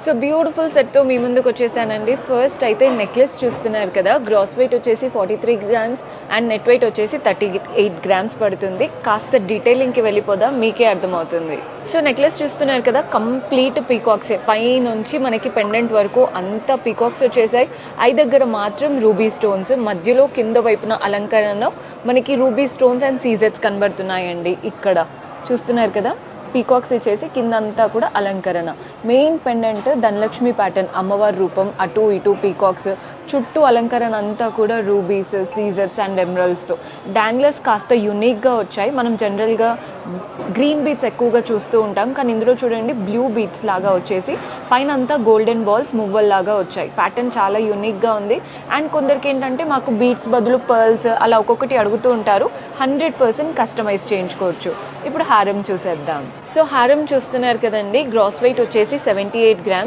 So beautiful సెట్తో మీ ముందుకు వచ్చేసానండి. First అయితే నెక్లెస్ చూస్తున్నారు కదా, గ్రాస్ వెయిట్ వచ్చేసి 43 గ్రామ్స్ అండ్ నెట్ వెయిట్ వచ్చేసి 38 గ్రామ్స్ పడుతుంది. కాస్త డీటెయిలింగ్కి వెళ్ళిపోదాం, మీకే అర్థమవుతుంది. సో నెక్లెస్ చూస్తున్నారు కదా, కంప్లీట్ పీకాక్సే. పై నుంచి మనకి పెండెంట్ వరకు అంతా పీకాక్స్ వచ్చేసాయి. ఐ దగ్గర మాత్రం రూబీ స్టోన్స్, మధ్యలో కింద వైపున అలంకరణలో మనకి రూబీ స్టోన్స్ అండ్ సీజెట్స్ కనబడుతున్నాయండి. ఇక్కడ చూస్తున్నారు కదా, పీకాక్స్ ఇచ్చేసి కింద అంతా కూడా అలంకరణ. మెయిన్ పెండెంట్ ధనలక్ష్మి ప్యాటర్న్, అమ్మవారి రూపం, అటు ఇటు పీకాక్స్, చుట్టూ అలంకరణ అంతా కూడా రూబీస్, సీజెట్స్ అండ్ ఎమరల్డ్స్తో. డాంగ్లర్స్ కాస్త యూనిక్గా వచ్చాయి. మనం జనరల్గా గ్రీన్ బీట్స్ ఎక్కువగా చూస్తూ ఉంటాం, కానీ ఇందులో చూడండి బ్లూ బీట్స్ లాగా వచ్చేసి పైన అంతా గోల్డెన్ బాల్స్ మువ్వల్లాగా వచ్చాయి. ప్యాటర్న్ చాలా యూనిక్గా ఉంది. అండ్ కొందరికి ఏంటంటే మాకు బీట్స్ బదులు పర్ల్స్ అలా ఒక్కొక్కటి అడుగుతూ ఉంటారు. 100% కస్టమైజ్ చేయించుకోవచ్చు. ఇప్పుడు హారం చూసేద్దాం. సో హారం చూస్తున్నారు కదండి, గ్రాస్ వెయిట్ వచ్చేసి 78 గ్రామ్స్